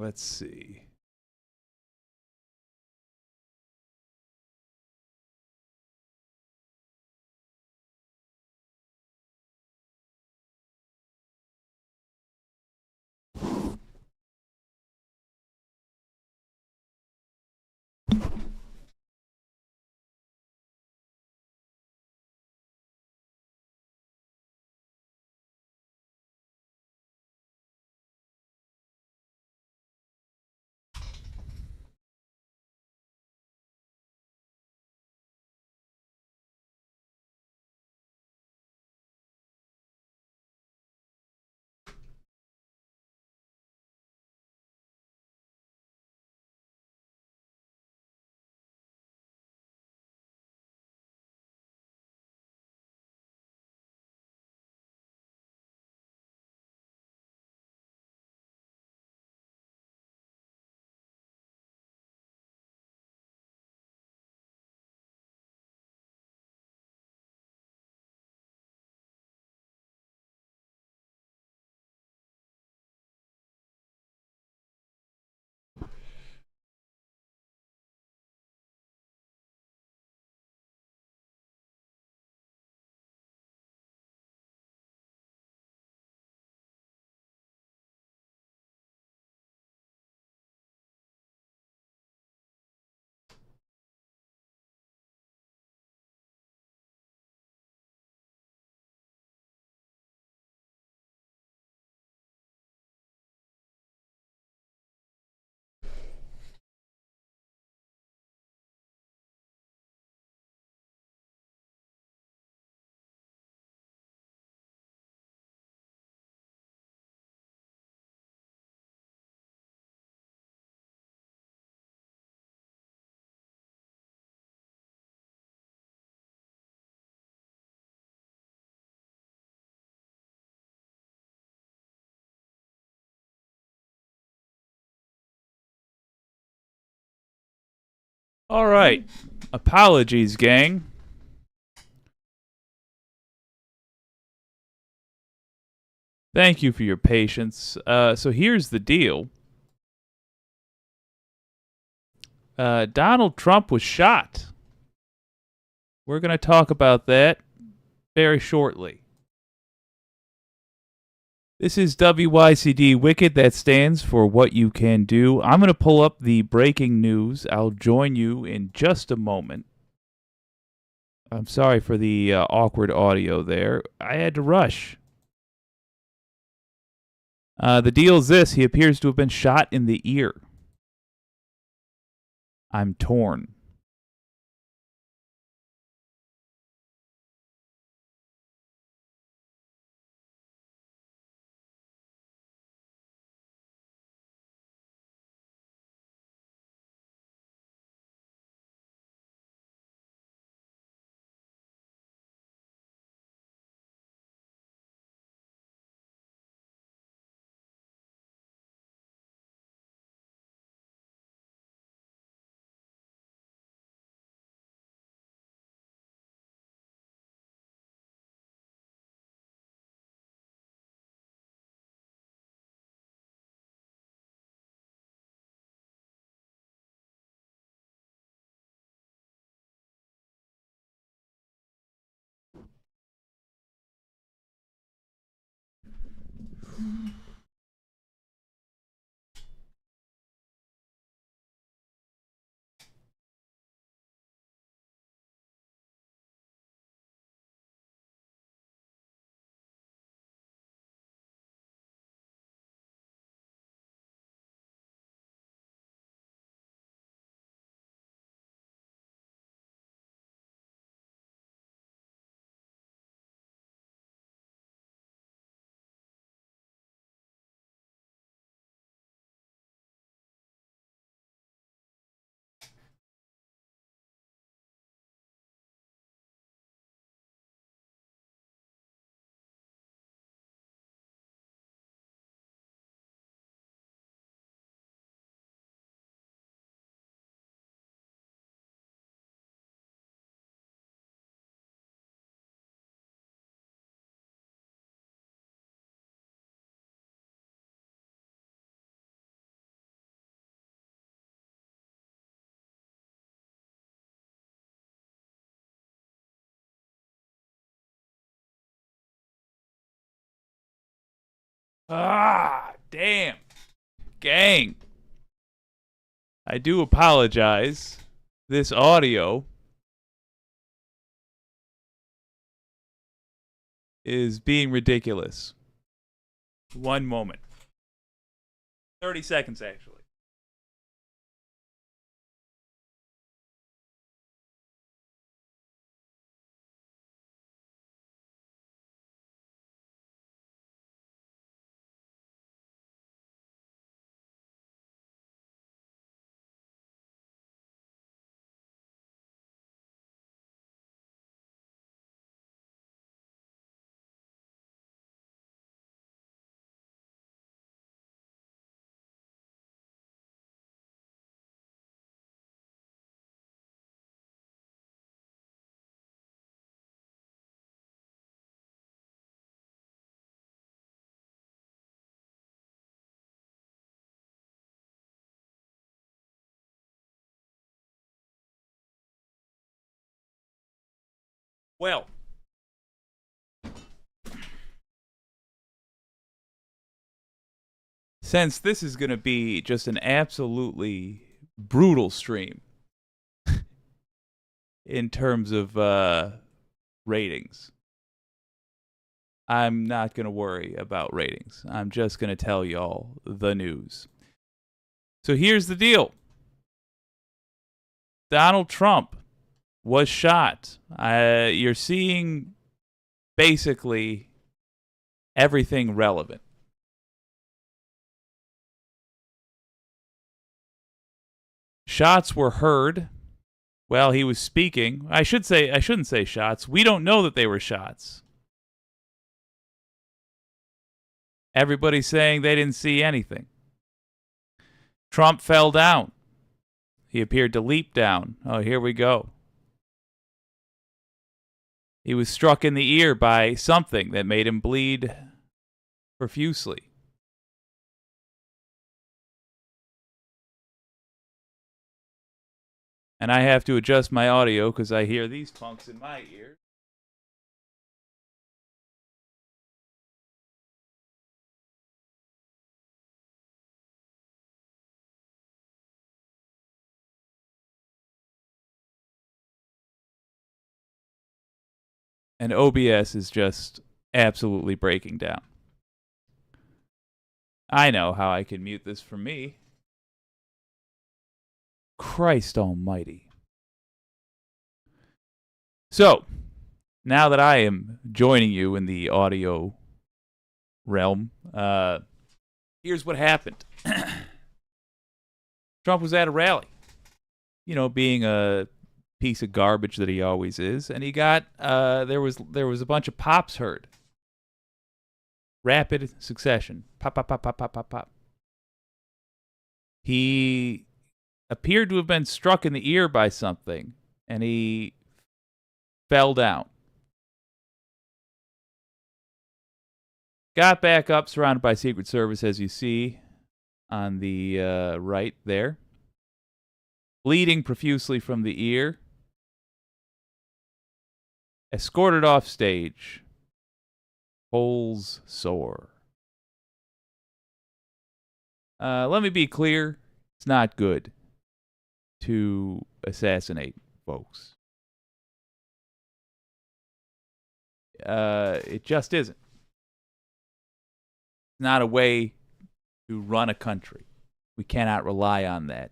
Let's see. All right. Apologies, gang. Thank you for your patience. So here's the deal. Donald Trump was shot. We're going to talk about that very shortly. This is WYCD Wicked. That stands for What You Can Do. I'm going to pull up the breaking news. I'll join you in just a moment. I'm sorry for the awkward audio there. I had to rush. The deal is this: he appears to have been shot in the ear. I'm torn. Ah, damn. Gang. I do apologize. This audio is being ridiculous. One moment. 30 seconds, actually. Well, since this is going to be just an absolutely brutal stream in terms of ratings, I'm not going to worry about ratings. I'm just going to tell y'all the news. So here's the deal. Donald Trump was shot. You're seeing basically everything relevant. Shots were heard while he was speaking. I shouldn't say shots. We don't know that they were shots. Everybody's saying they didn't see anything. Trump fell down. He appeared to leap down. Oh, here we go. He was struck in the ear by something that made him bleed profusely. And I have to adjust my audio because I hear these punks in my ear. And OBS is just absolutely breaking down. I know how I can mute this for me. Christ almighty. So, now that I am joining you in the audio realm, here's what happened. Trump was at a rally, being a piece of garbage that he always is, and he got there was a bunch of pops heard. Rapid succession. Pop, pop, pop, pop, pop, pop, pop. He appeared to have been struck in the ear by something, and he fell down. Got back up, surrounded by Secret Service, as you see on the right there. Bleeding profusely from the ear. Escorted off stage. Holes sore. Let me be clear. It's not good to assassinate folks. It just isn't. It's not a way to run a country. We cannot rely on that.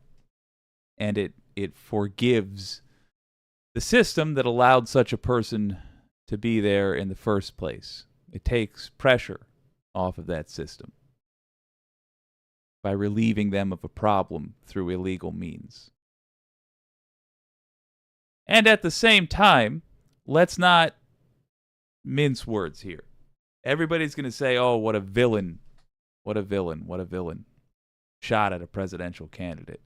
And it forgives the system that allowed such a person to be there in the first place. It takes pressure off of that system by relieving them of a problem through illegal means. And at the same time, let's not mince words here. Everybody's going to say, oh, what a villain. What a villain. What a villain. Shot at a presidential candidate.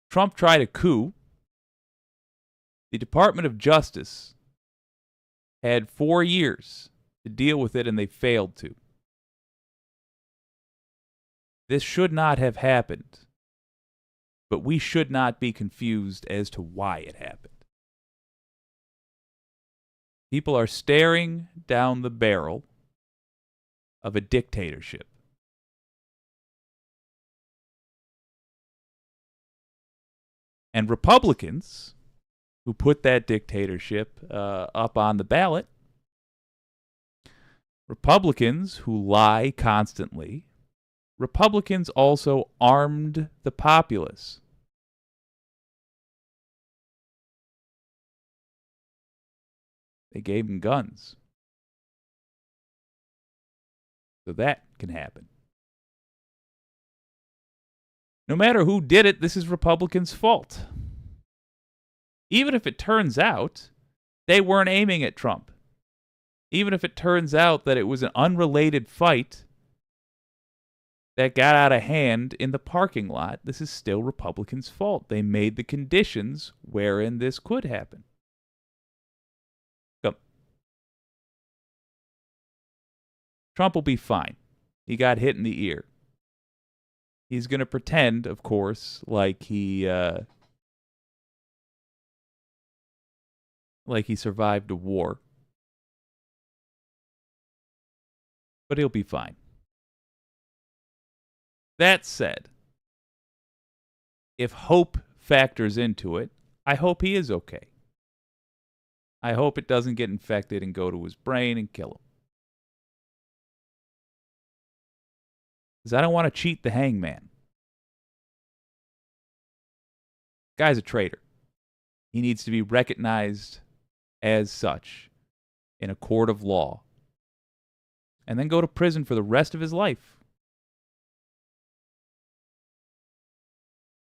Trump tried a coup. The Department of Justice had 4 years to deal with it, and they failed to. This should not have happened, but we should not be confused as to why it happened. People are staring down the barrel of a dictatorship. And Republicans who put that dictatorship up on the ballot, Republicans who lie constantly, Republicans also armed the populace. They gave them guns. So that can happen. No matter who did it, this is Republicans' fault. Even if it turns out they weren't aiming at Trump. Even if it turns out that it was an unrelated fight that got out of hand in the parking lot, this is still Republicans' fault. They made the conditions wherein this could happen. Come. Trump will be fine. He got hit in the ear. He's going to pretend, of course, like he survived a war. But he'll be fine. That said, if hope factors into it, I hope he is okay. I hope it doesn't get infected and go to his brain and kill him. Because I don't want to cheat the hangman. Guy's a traitor. He needs to be recognized as such in a court of law. And then go to prison for the rest of his life.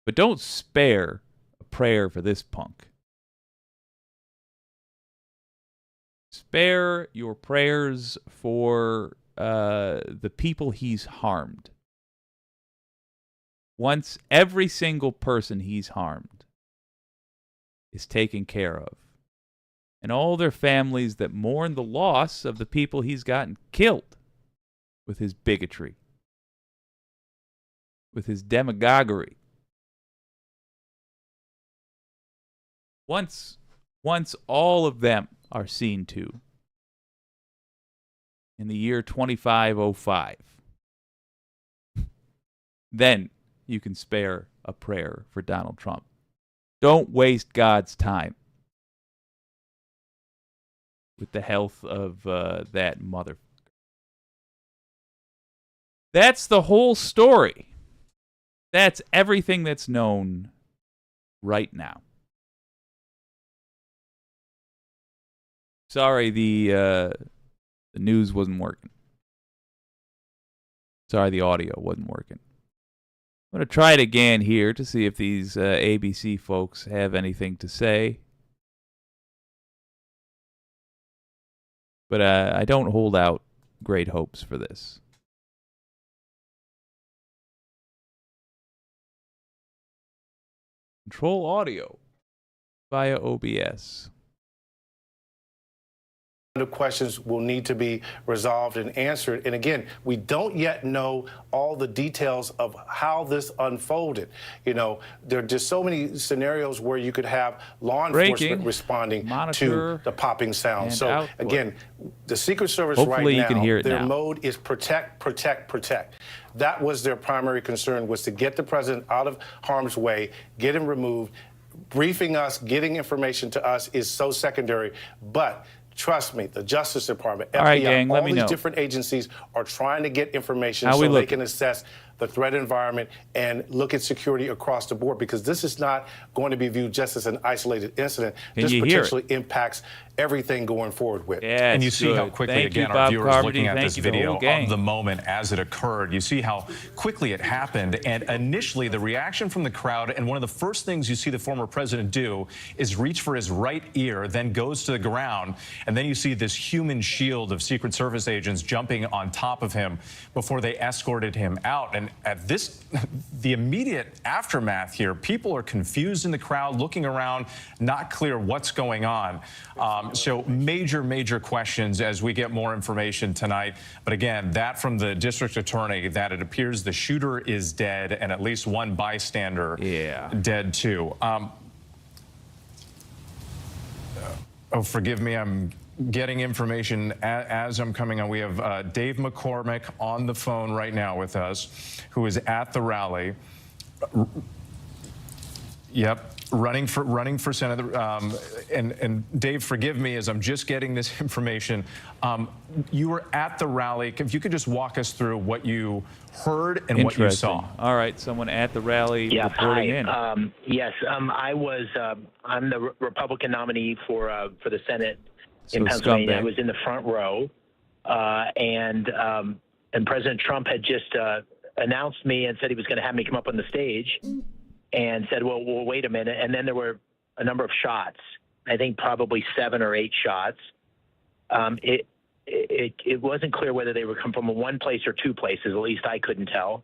But don't spare a prayer for this punk. Spare your prayers for the people he's harmed. Once every single person he's harmed is taken care of, and all their families that mourn the loss of the people he's gotten killed with his bigotry, with his demagoguery. Once all of them are seen to, in the year 2505, then you can spare a prayer for Donald Trump. Don't waste God's time with the health of that mother. That's the whole story. That's everything that's known right now. Sorry, the news wasn't working. Sorry, the audio wasn't working. I'm going to try it again here to see if these ABC folks have anything to say. But I don't hold out great hopes for this. Control audio via OBS. The questions will need to be resolved and answered. And again, we don't yet know all the details of how this unfolded. You know, there are just so many scenarios where you could have law enforcement responding to the popping sound. So output. Again, the Secret Service Hopefully right you now, can hear it their now. mode is protect, protect, protect. That was their primary concern, was to get the president out of harm's way, get him removed. Briefing us, getting information to us is so secondary. But trust me, the Justice Department, FBI, right, gang, all these different agencies are trying to get information so they can assess the threat environment and look at security across the board, because this is not going to be viewed just as an isolated incident. This potentially impacts everything going forward with. Yeah, and you see how quickly, again, our viewers looking at this video of the moment as it occurred, you see how quickly it happened. And initially, the reaction from the crowd, and one of the first things you see the former president do is reach for his right ear, then goes to the ground. And then you see this human shield of Secret Service agents jumping on top of him before they escorted him out. And at this, the immediate aftermath here, people are confused in the crowd, looking around, not clear what's going on. So major questions as we get more information tonight. But again, that from the district attorney, that it appears the shooter is dead and at least one bystander dead too. Oh, forgive me, I'm getting information as I'm coming on. We have Dave McCormick on the phone right now with us, who is at the rally. Yep, running for Senate. And Dave, forgive me as I'm just getting this information. You were at the rally. If you could just walk us through what you heard and what you saw. All right, someone at the rally reporting in. Yes, I was. I'm the Republican nominee for the Senate in Pennsylvania. I was in the front row, and President Trump had just announced me and said he was going to have me come up on the stage. And said, well, wait a minute. And then there were a number of shots, I think probably 7 or 8 shots. It wasn't clear whether they would come from one place or 2 places, at least I couldn't tell.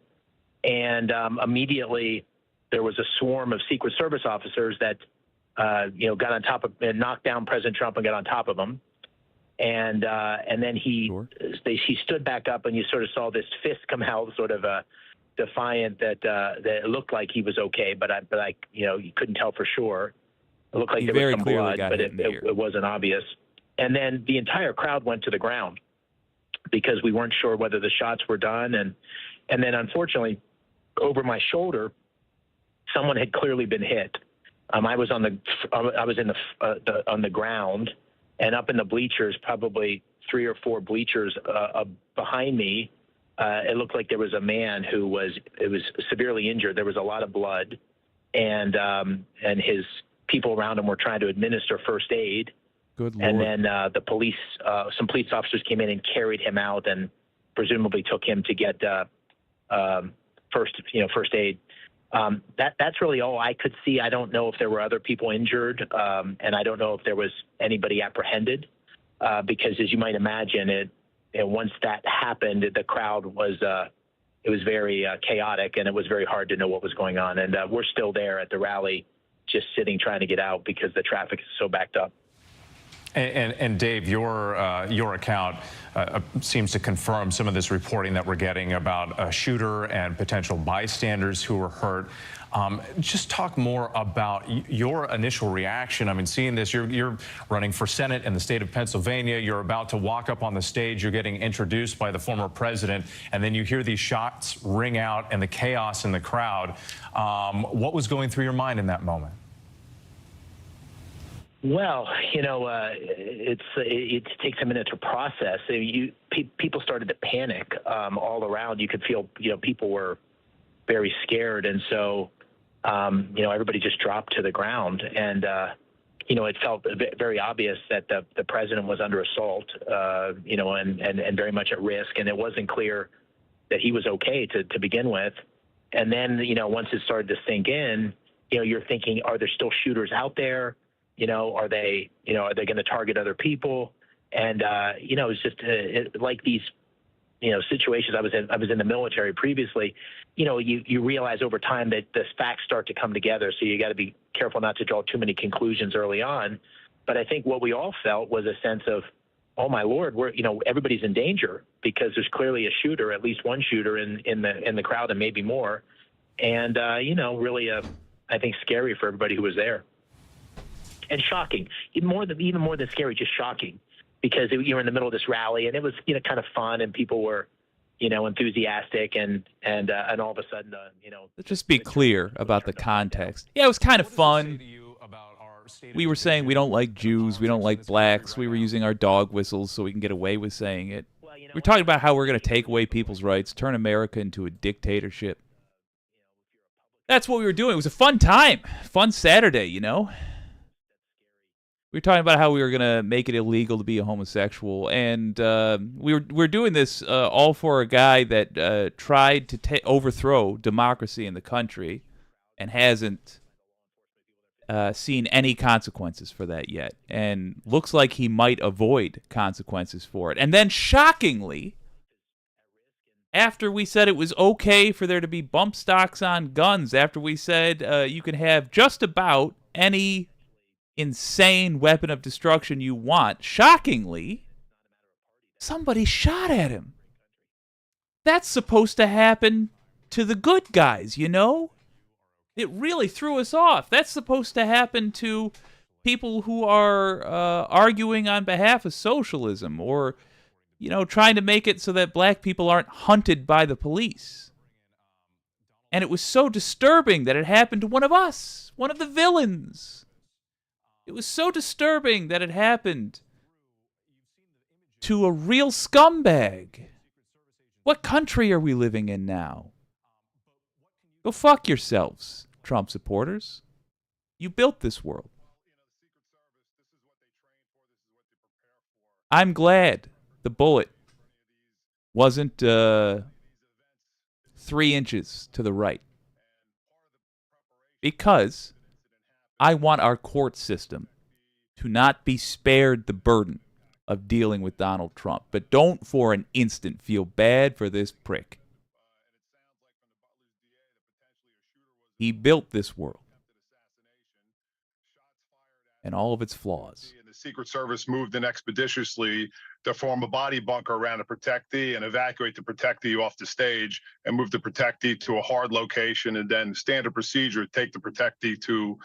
And immediately there was a swarm of Secret Service officers that, got on top of and knocked down President Trump and got on top of him. And then he stood back up and you sort of saw this fist come out, sort of defiant that it looked like he was okay, but you couldn't tell for sure. It looked like there was some blood, but it wasn't obvious. And then the entire crowd went to the ground because we weren't sure whether the shots were done. And then unfortunately, over my shoulder, someone had clearly been hit. I was on the ground, and up in the bleachers, probably 3 or 4 bleachers behind me. It looked like there was a man who was severely injured. There was a lot of blood, and his people around him were trying to administer first aid. Good Lord. And then some police officers came in and carried him out, and presumably took him to get first aid. That's really all I could see. I don't know if there were other people injured, and I don't know if there was anybody apprehended, because as you might imagine, once that happened, the crowd was very chaotic, and it was very hard to know what was going on. And we're still there at the rally, just sitting trying to get out because the traffic is so backed up. And Dave, your account seems to confirm some of this reporting that we're getting about a shooter and potential bystanders who were hurt. Just talk more about your initial reaction. I mean, seeing this, you're running for Senate in the state of Pennsylvania. You're about to walk up on the stage. You're getting introduced by the former president, and then you hear these shots ring out and the chaos in the crowd. What was going through your mind in that moment? Well, it takes a minute to process. People started to panic all around. You could feel, people were very scared, and so everybody just dropped to the ground. And it felt very obvious that the president was under assault, and very much at risk. And it wasn't clear that he was okay to begin with. And then, once it started to sink in, you're thinking, are there still shooters out there? Are they going to target other people? And, it's just like these, situations. I was in the military previously. You realize over time that the facts start to come together. So you got to be careful not to draw too many conclusions early on. But I think what we all felt was a sense of, oh my Lord, everybody's in danger because there's clearly a shooter, at least one shooter in the crowd, and maybe more. And really, I think scary for everybody who was there. And shocking, even more than scary, just shocking, because you were in the middle of this rally and it was kind of fun and people were enthusiastic and all of a sudden Let's just be clear about the context. Yeah, it was kind of fun. We were saying we don't like Jews, we don't like blacks. We were using our dog whistles so we can get away with saying it. We're talking about how we're going to take away people's rights, turn America into a dictatorship. That's what we were doing. It was a fun time, fun Saturday, We were talking about how we were going to make it illegal to be a homosexual, and we're doing this all for a guy that tried to overthrow democracy in the country and hasn't seen any consequences for that yet, and looks like he might avoid consequences for it. And then, shockingly, after we said it was okay for there to be bump stocks on guns, after we said you can have just about any insane weapon of destruction you want, shockingly, somebody shot at him. That's supposed to happen to the good guys, It really threw us off. That's supposed to happen to people who are arguing on behalf of socialism or, trying to make it so that black people aren't hunted by the police. And it was so disturbing that it happened to one of us, one of the villains. It was so disturbing that it happened to a real scumbag. What country are we living in now? Go fuck yourselves, Trump supporters. You built this world. I'm glad the bullet wasn't 3 inches to the right. Because I want our court system to not be spared the burden of dealing with Donald Trump. But don't for an instant feel bad for this prick. He built this world and all of its flaws. The Secret Service moved in expeditiously to form a body bunker around the protectee and evacuate the protectee off the stage and move the protectee to a hard location, and then standard procedure, take the protectee to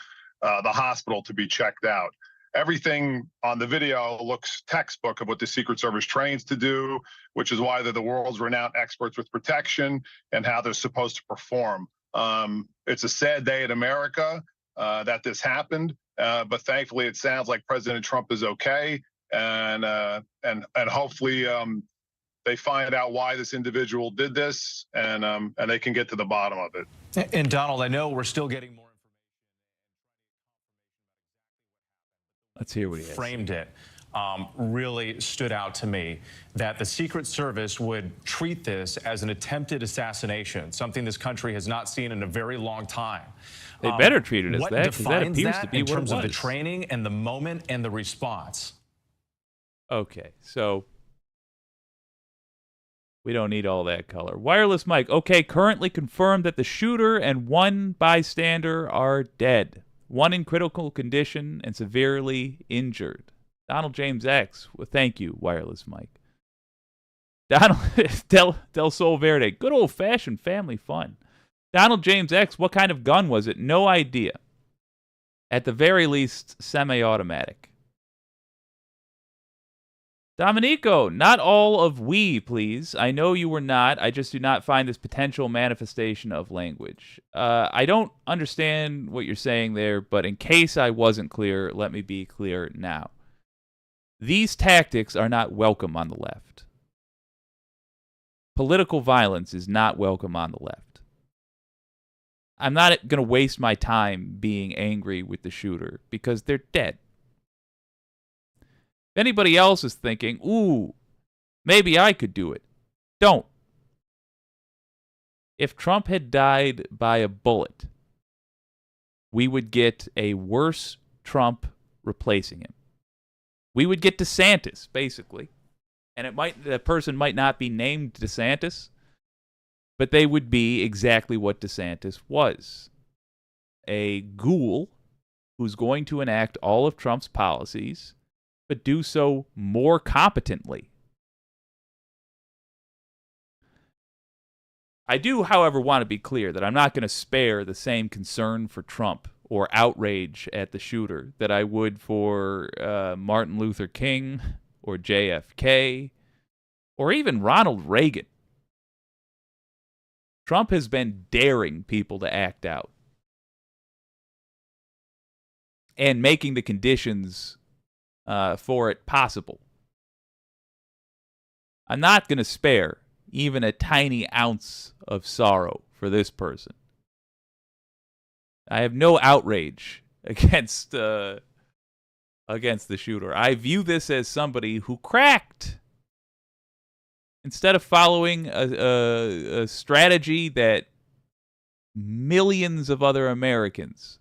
the hospital to be checked out. Everything on the video looks textbook of what the Secret Service trains to do, which is why they're the world's renowned experts with protection and how they're supposed to perform. It's a sad day in America that this happened, but thankfully it sounds like President Trump is okay, and hopefully they find out why this individual did this, and they can get to the bottom of it. And Donald, I know we're still getting more. Let's hear what he has. Framed it really stood out to me that the Secret Service would treat this as an attempted assassination, something this country has not seen in a very long time. They better treat it as that, because that appears to be what what it was. In terms of the training and the moment and the response. Okay, so we don't need all that color. Wireless mic. Okay, currently confirmed that the shooter and one bystander are dead. One in critical condition and severely injured. Donald James X. Well, thank you, wireless mic. Donald Del Sol Verde. Good old-fashioned family fun. Donald James X. What kind of gun was it? No idea. At the very least, semi-automatic. Dominico, not all of we, please. I know you were not. I just do not find this potential manifestation of language. I don't understand what you're saying there, but in case I wasn't clear, let me be clear now. These tactics are not welcome on the left. Political violence is not welcome on the left. I'm not going to waste my time being angry with the shooter because they're dead. If anybody else is thinking, ooh, maybe I could do it, don't. If Trump had died by a bullet, we would get a worse Trump replacing him. We would get DeSantis, basically. And the person might not be named DeSantis, but they would be exactly what DeSantis was. A ghoul who's going to enact all of Trump's policies, but do so more competently. I do, however, want to be clear that I'm not going to spare the same concern for Trump or outrage at the shooter that I would for Martin Luther King or JFK or even Ronald Reagan. Trump has been daring people to act out and making the conditions for it possible. I'm not going to spare even a tiny ounce of sorrow for this person. I have no outrage against the shooter. I view this as somebody who cracked. Instead of following a strategy that millions of other Americans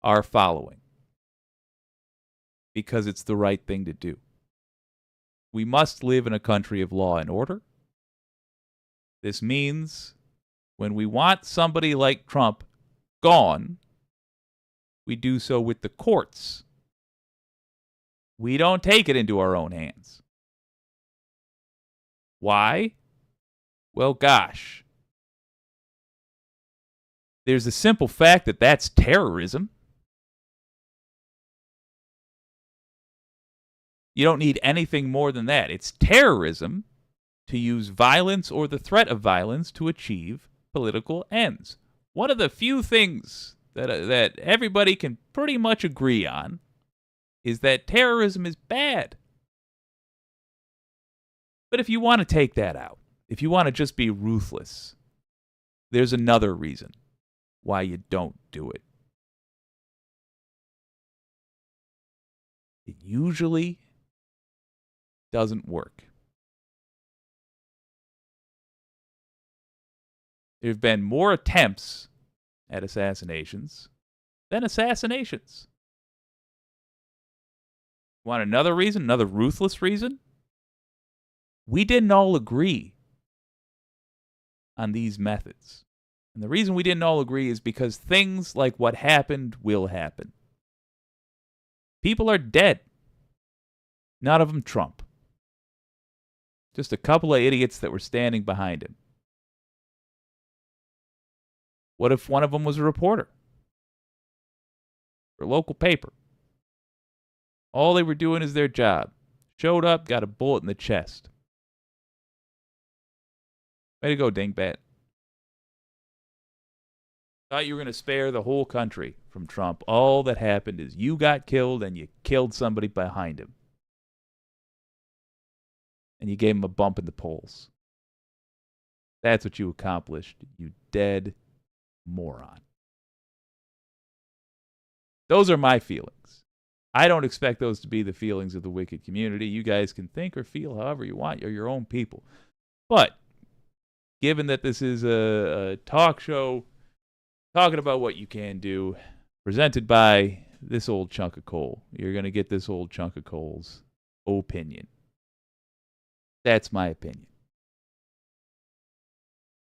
are following. Because it's the right thing to do. We must live in a country of law and order. This means when we want somebody like Trump gone, we do so with the courts. We don't take it into our own hands. Why? Well, gosh. There's the simple fact that that's terrorism. You don't need anything more than that. It's terrorism to use violence or the threat of violence to achieve political ends. One of the few things that everybody can pretty much agree on is that terrorism is bad. But if you want to take that out, if you want to just be ruthless, there's another reason why you don't do it. It usually doesn't work. There have been more attempts at assassinations than assassinations. Want another reason? Another ruthless reason? We didn't all agree on these methods. And the reason we didn't all agree is because things like what happened will happen. People are dead. None of them Trump. Just a couple of idiots that were standing behind him. What if one of them was a reporter for a local paper? All they were doing is their job. Showed up, got a bullet in the chest. Way to go, dingbat. Thought you were going to spare the whole country from Trump. All that happened is you got killed and you killed somebody behind him. And you gave him a bump in the polls. That's what you accomplished, you dead moron. Those are my feelings. I don't expect those to be the feelings of the wicked community. You guys can think or feel however you want. You're your own people. But given that this is a talk show talking about what you can do, presented by this old chunk of coal, you're going to get this old chunk of coal's opinion. That's my opinion.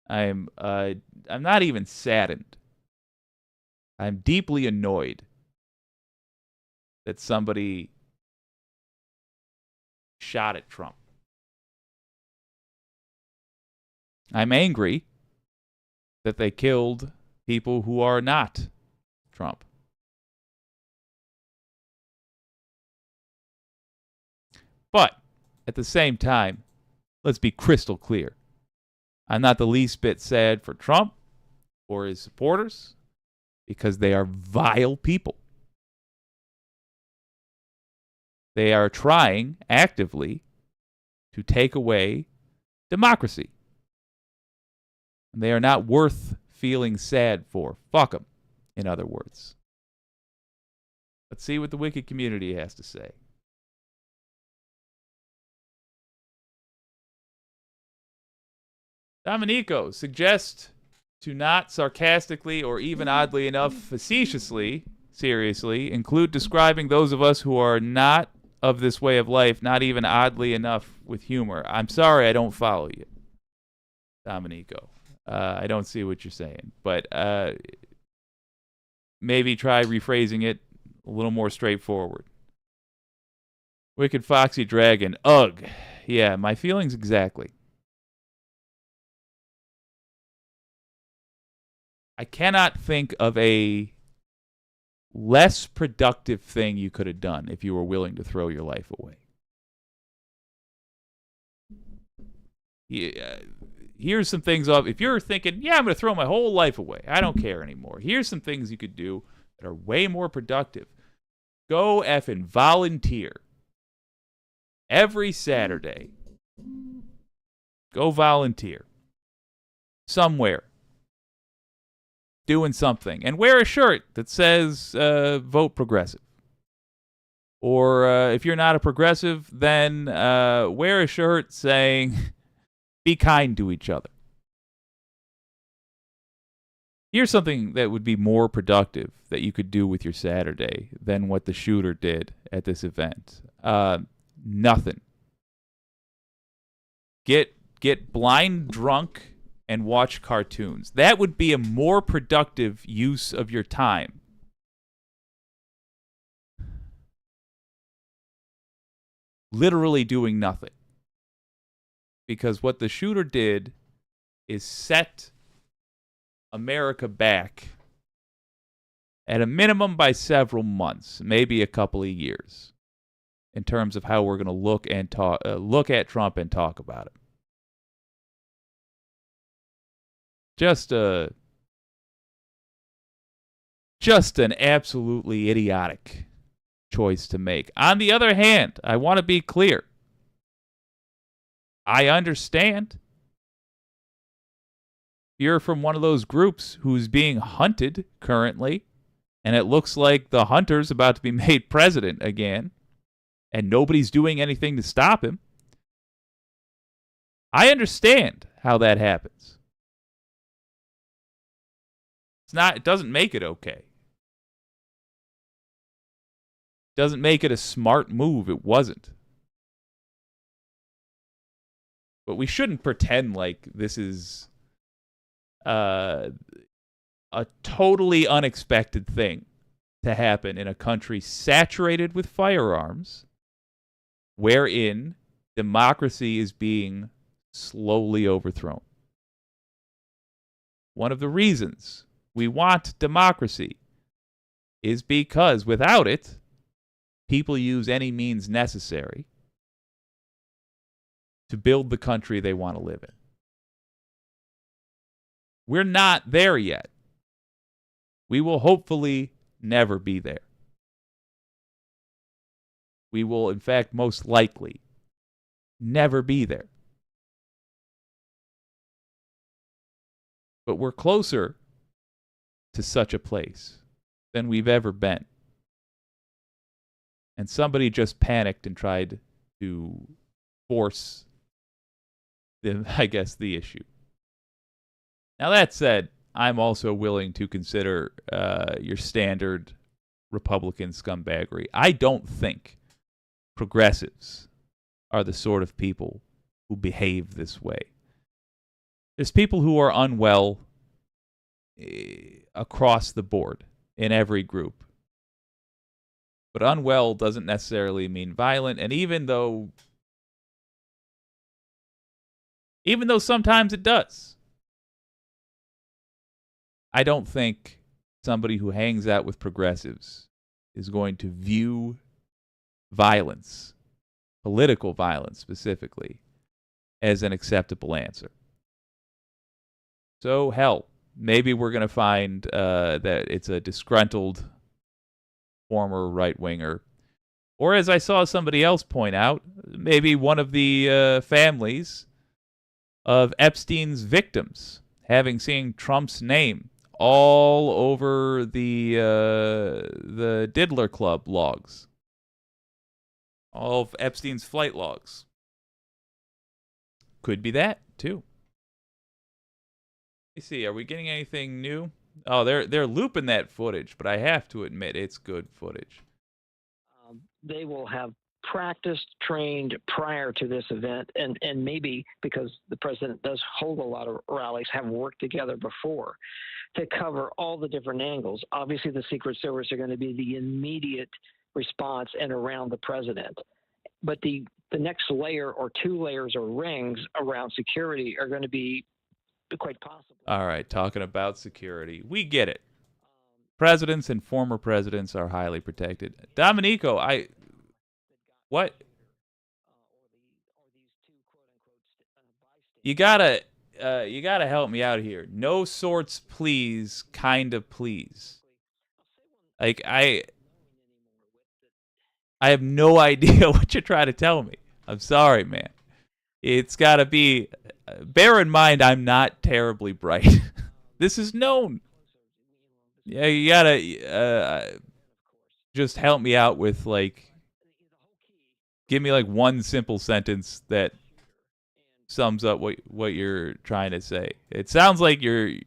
I'm not even saddened. I'm deeply annoyed that somebody shot at Trump. I'm angry that they killed people who are not Trump. But at the same time, let's be crystal clear. I'm not the least bit sad for Trump or his supporters because they are vile people. They are trying actively to take away democracy. And they are not worth feeling sad for. Fuck them, in other words. Let's see what the wicked community has to say. Dominico suggests to not sarcastically or even oddly enough facetiously, seriously, include describing those of us who are not of this way of life, not even oddly enough with humor. I'm sorry I don't follow you, Dominico. I don't see what you're saying. But maybe try rephrasing it a little more straightforward. Wicked Foxy Dragon. Ugh. Yeah, my feelings exactly. I cannot think of a less productive thing you could have done if you were willing to throw your life away. Here's some things of, if you're thinking, yeah, I'm going to throw my whole life away, I don't care anymore. Here's some things you could do that are way more productive. Go effing volunteer. Every Saturday, go volunteer. Somewhere. Doing something. And wear a shirt that says, vote progressive. Or if you're not a progressive, then wear a shirt saying, be kind to each other. Here's something that would be more productive that you could do with your Saturday than what the shooter did at this event. Nothing. Get blind drunk and watch cartoons. That would be a more productive use of your time. Literally doing nothing. Because what the shooter did is set America back at a minimum by several months, maybe a couple of years, in terms of how we're going to look at Trump and talk about it. Just an absolutely idiotic choice to make. On the other hand, I want to be clear. I understand. You're from one of those groups who's being hunted currently, and it looks like the hunter's about to be made president again, and nobody's doing anything to stop him. I understand how that happens. It doesn't make it okay. It doesn't make it a smart move. It wasn't. But we shouldn't pretend like this is a totally unexpected thing to happen in a country saturated with firearms, wherein democracy is being slowly overthrown. One of the reasons we want democracy is because without it, people use any means necessary to build the country they want to live in. We're not there yet. We will hopefully never be there. We will, in fact, most likely never be there. But we're closer to such a place than we've ever been. And somebody just panicked and tried to force the issue. Now, that said, I'm also willing to consider your standard Republican scumbaggery. I don't think progressives are the sort of people who behave this way. There's people who are unwell across the board in every group. But unwell doesn't necessarily mean violent, and even though sometimes it does, I don't think somebody who hangs out with progressives is going to view violence, political violence specifically, as an acceptable answer. So, hell, maybe we're going to find that it's a disgruntled former right-winger. Or as I saw somebody else point out, maybe one of the families of Epstein's victims, having seen Trump's name all over the Diddler Club logs. All of Epstein's flight logs. Could be that, too. Let me see, are we getting anything new? Oh, they're looping that footage, but I have to admit, it's good footage. They will have practiced, trained prior to this event, and maybe because the president does hold a lot of rallies, have worked together before to cover all the different angles. Obviously, the Secret Service are going to be the immediate response and around the president. But the next layer or two layers or rings around security are going to be quite possible. All right, talking about security. We get it. Presidents and former presidents are highly protected. Domenico, what? You gotta help me out here. No sorts, please, kind of please. Like, I have no idea what you're trying to tell me. I'm sorry, man. It's gotta be... bear in mind, I'm not terribly bright. This is known. Yeah, you gotta just help me out with, like... give me, like, one simple sentence that sums up what you're trying to say. It sounds like you're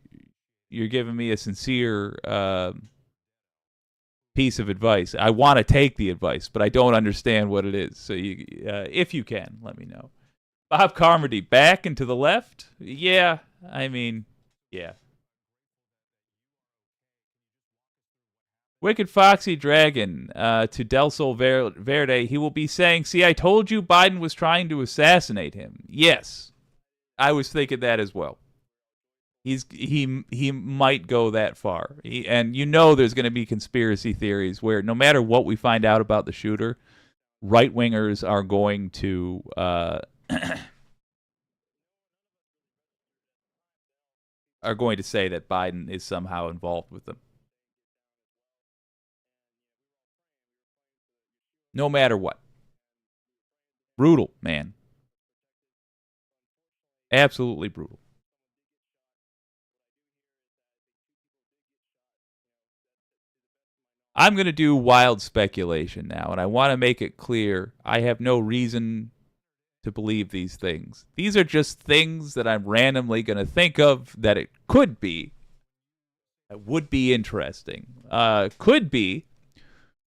giving me a sincere piece of advice. I want to take the advice, but I don't understand what it is. So if you can, let me know. Bob Carmody, back and to the left? Yeah, I mean, yeah. Wicked Foxy Dragon, to Del Sol Verde, he will be saying, see, I told you Biden was trying to assassinate him. Yes, I was thinking that as well. He might go that far. And you know there's going to be conspiracy theories where no matter what we find out about the shooter, right-wingers are going to... are going to say that Biden is somehow involved with them. No matter what. Brutal, man. Absolutely brutal. I'm going to do wild speculation now, and I want to make it clear I have no reason to believe these things. These are just things that I'm randomly going to think of that it could be. That would be interesting. Could be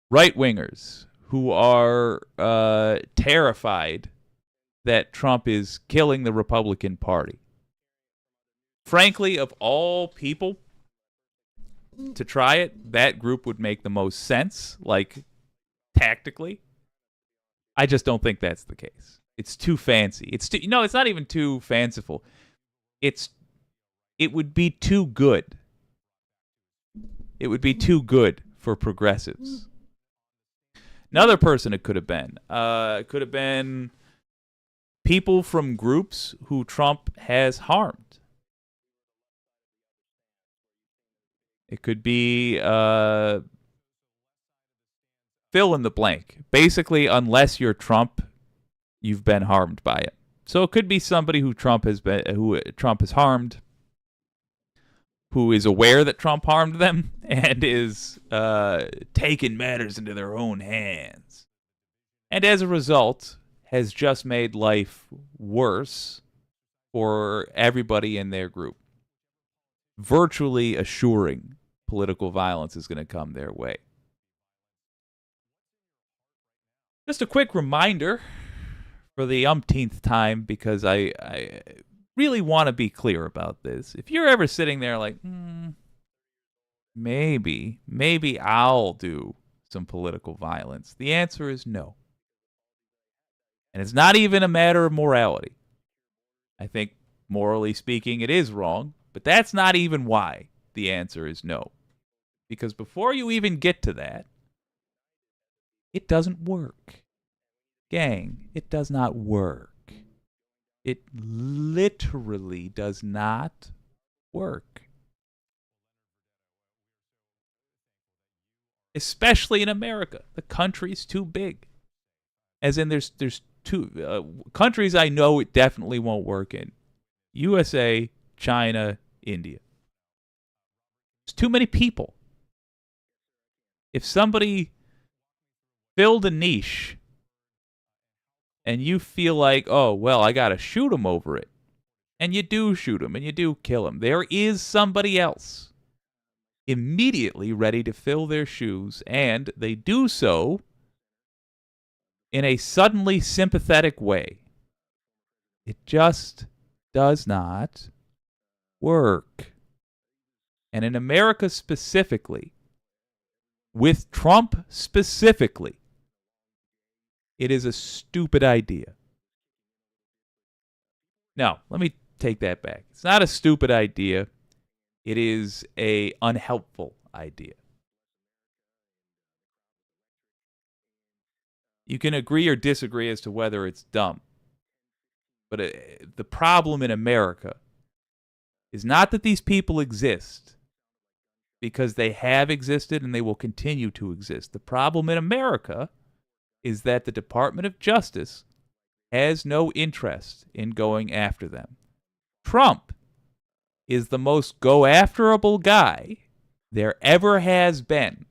right-wingers who are terrified that Trump is killing the Republican Party. Frankly, of all people to try it, that group would make the most sense, like tactically. I just don't think that's the case. It's too fancy. It's not even too fanciful. It would be too good. It would be too good for progressives. Another person it could have been people from groups who Trump has harmed. It could be fill in the blank. Basically, unless you're Trump, you've been harmed by it. So it could be somebody who Trump has harmed, who is aware that Trump harmed them and is taking matters into their own hands. And as a result, has just made life worse for everybody in their group, virtually assuring political violence is going to come their way. Just a quick reminder for the umpteenth time, because I really want to be clear about this. If you're ever sitting there like, maybe I'll do some political violence, the answer is no. And it's not even a matter of morality. I think, morally speaking, it is wrong, but that's not even why the answer is no. Because before you even get to that, it doesn't work. Gang, it does not work. It literally does not work. Especially in America. The country's too big. As in, there's two countries I know it definitely won't work in. USA, China, India. There's too many people. If somebody filled a niche and you feel like, oh, well, I got to shoot them over it, and you do shoot them and you do kill them, there is somebody else immediately ready to fill their shoes, and they do so in a suddenly sympathetic way. It just does not work. And in America specifically, with Trump specifically, it is a stupid idea. Now, let me take that back. It's not a stupid idea. It is an unhelpful idea. You can agree or disagree as to whether it's dumb. But the problem in America is not that these people exist, because they have existed and they will continue to exist. The problem in America is that the Department of Justice has no interest in going after them. Trump is the most go-afterable guy there ever has been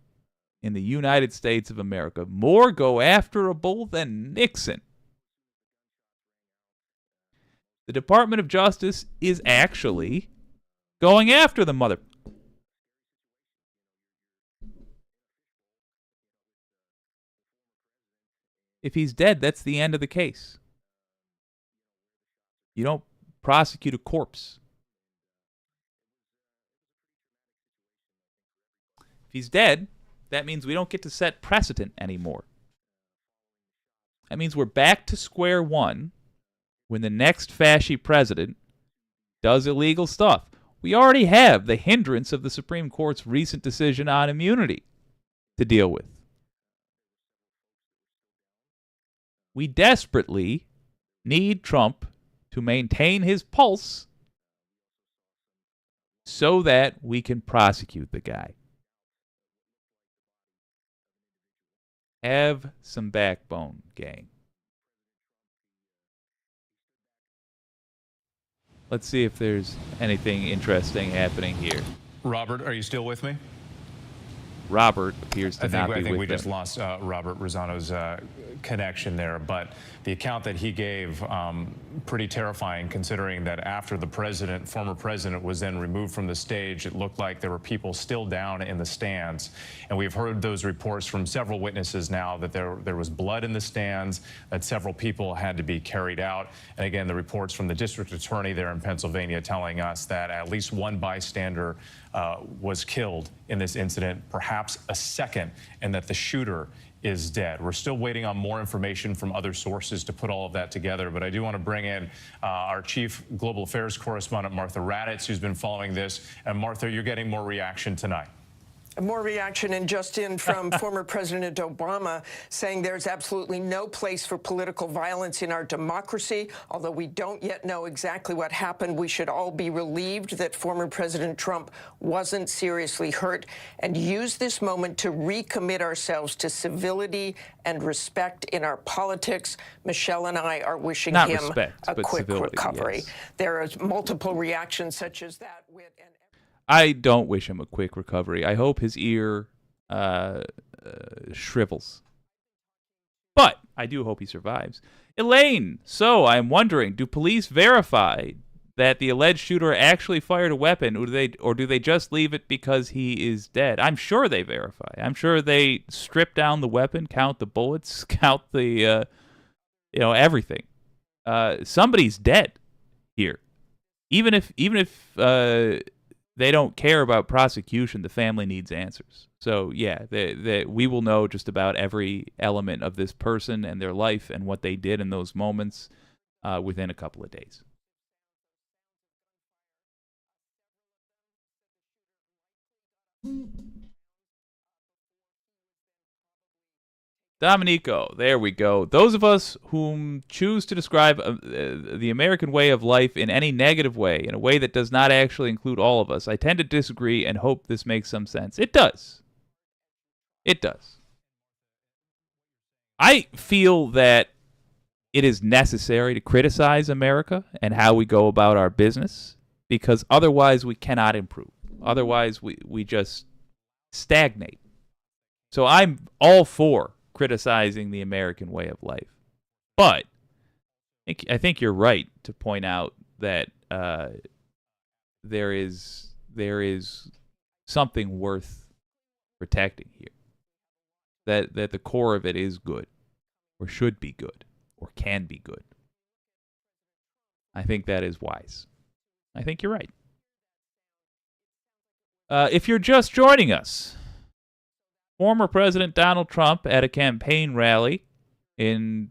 in the United States of America. More go-afterable than Nixon. The Department of Justice is actually going after the mother. If he's dead, that's the end of the case. You don't prosecute a corpse. If he's dead, that means we don't get to set precedent anymore. That means we're back to square one when the next fascist president does illegal stuff. We already have the hindrance of the Supreme Court's recent decision on immunity to deal with. We desperately need Trump to maintain his pulse so that we can prosecute the guy. Have some backbone, gang. Let's see if there's anything interesting happening here. Robert, are you still with me? Robert appears to not be with them. I think we just lost Robert Rosano's connection there, but the account that he gave, pretty terrifying, considering that after the former president was then removed from the stage, it looked like there were people still down in the stands. And we've heard those reports from several witnesses now that there was blood in the stands, that several people had to be carried out. And again, the reports from the district attorney there in Pennsylvania telling us that at least one bystander was killed in this incident, perhaps a second, and that the shooter is dead. We're still waiting on more information from other sources to put all of that together, but I do want to bring in our chief global affairs correspondent, Martha Raddatz, who's been following this. And Martha, you're getting more reaction tonight. More reaction and just in from former President Obama saying there's absolutely no place for political violence in our democracy. Although we don't yet know exactly what happened, we should all be relieved that former President Trump wasn't seriously hurt and use this moment to recommit ourselves to civility and respect in our politics. Michelle and I are wishing him a quick recovery. Yes. There are multiple reactions such as that. I don't wish him a quick recovery. I hope his ear shrivels. But I do hope he survives. Elaine, so I'm wondering, do police verify that the alleged shooter actually fired a weapon, or do they just leave it because he is dead? I'm sure they verify. I'm sure they strip down the weapon, count the bullets, count the, everything. Somebody's dead here. Even if they don't care about prosecution, the family needs answers. So, yeah, we will know just about every element of this person and their life and what they did in those moments within a couple of days. Dominico, there we go. Those of us whom choose to describe the American way of life in any negative way, in a way that does not actually include all of us, I tend to disagree and hope this makes some sense. It does. It does. I feel that it is necessary to criticize America and how we go about our business, because otherwise we cannot improve. Otherwise we just stagnate. So I'm all for criticizing the American way of life. But I think you're right to point out that there is something worth protecting here. That the core of it is good, or should be good, or can be good. I think that is wise. I think you're right. If you're just joining us, former President Donald Trump at a campaign rally in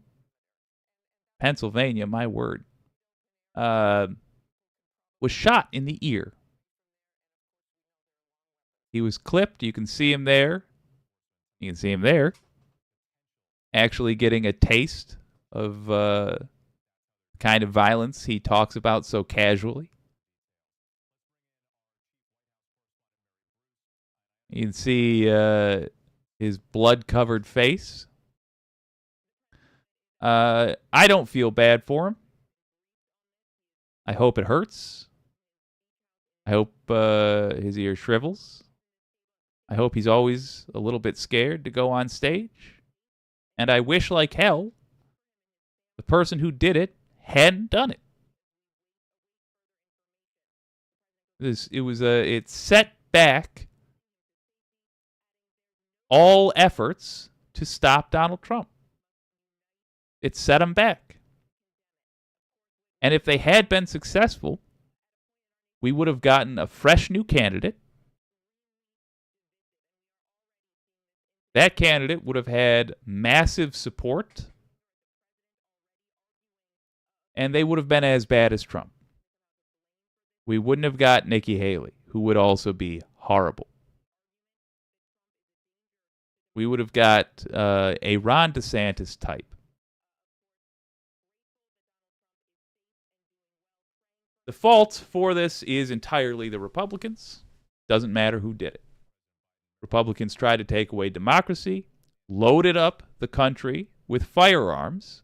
Pennsylvania, my word, was shot in the ear. He was clipped. You can see him there. You can see him there. Actually getting a taste of the kind of violence he talks about so casually. You can see his blood-covered face. I don't feel bad for him. I hope it hurts. I hope his ear shrivels. I hope he's always a little bit scared to go on stage. And I wish like hell the person who did it hadn't done it. It set back all efforts to stop Donald Trump. It set him back. And if they had been successful, we would have gotten a fresh new candidate. That candidate would have had massive support, and they would have been as bad as Trump. We wouldn't have got Nikki Haley, who would also be horrible. We would have got a Ron DeSantis type. The fault for this is entirely the Republicans. Doesn't matter who did it. Republicans tried to take away democracy, loaded up the country with firearms,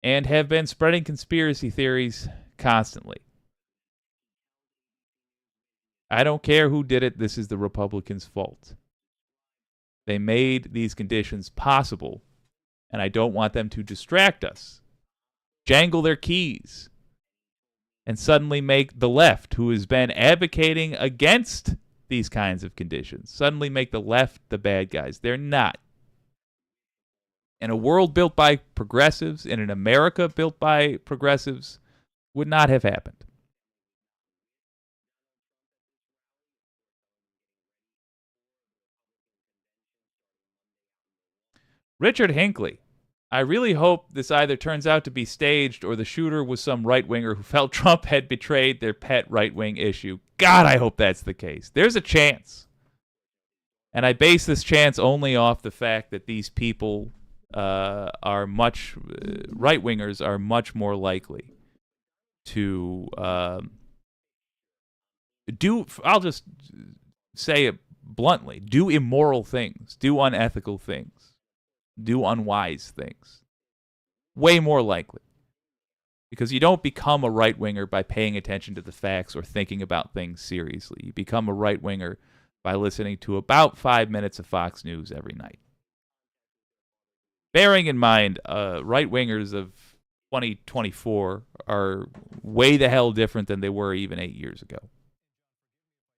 and have been spreading conspiracy theories constantly. I don't care who did it. This is the Republicans' fault. They made these conditions possible, and I don't want them to distract us, jangle their keys, and suddenly make the left, who has been advocating against these kinds of conditions, suddenly make the left the bad guys. They're not. In a world built by progressives, in an America built by progressives, would not have happened. Richard Hinckley. I really hope this either turns out to be staged or the shooter was some right-winger who felt Trump had betrayed their pet right-wing issue. God, I hope that's the case. There's a chance. And I base this chance only off the fact that these people are much, right-wingers are much more likely to I'll just say it bluntly, do immoral things, do unethical things, do unwise things. Way more likely. Because you don't become a right-winger by paying attention to the facts or thinking about things seriously. You become a right-winger by listening to about 5 minutes of Fox News every night. Bearing in mind, right-wingers of 2024 are way the hell different than they were even 8 years ago.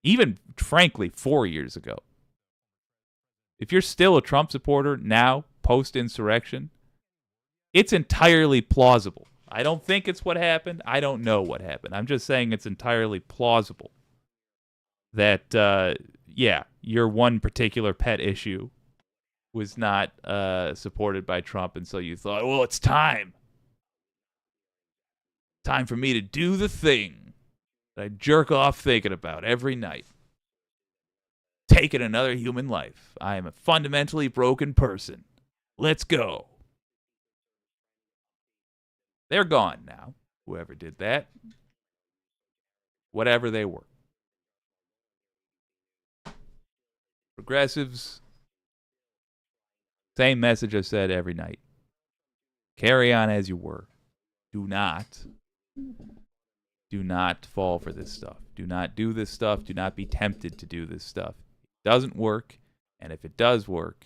Even, frankly, 4 years ago. If you're still a Trump supporter now, post-insurrection, it's entirely plausible. I don't think it's what happened. I don't know what happened. I'm just saying it's entirely plausible that, your one particular pet issue was not supported by Trump, and so you thought, well, it's time. Time for me to do the thing that I jerk off thinking about every night. Taking another human life. I am a fundamentally broken person. Let's go. They're gone now, whoever did that. Whatever they were. Progressives, same message I've said every night. Carry on as you were. Do not fall for this stuff. Do not do this stuff. Do not be tempted to do this stuff. It doesn't work, and if it does work,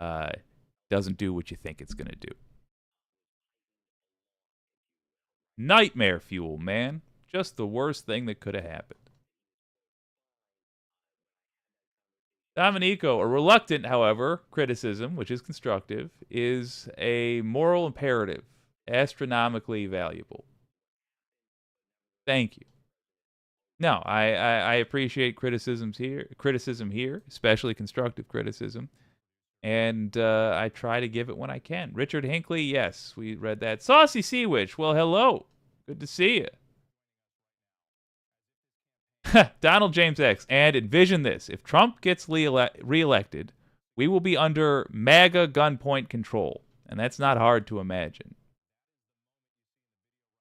it doesn't do what you think it's going to do. Nightmare fuel, man. Just the worst thing that could have happened. Dominico, a reluctant, however, criticism, which is constructive, is a moral imperative, astronomically valuable. Thank you. No, I appreciate criticism here, especially constructive criticism, and I try to give it when I can. Richard Hinckley, yes, we read that. Saucy Sea Witch, well, hello. Good to see you. Donald James X, and envision this. If Trump gets reelected, we will be under MAGA gunpoint control, and that's not hard to imagine.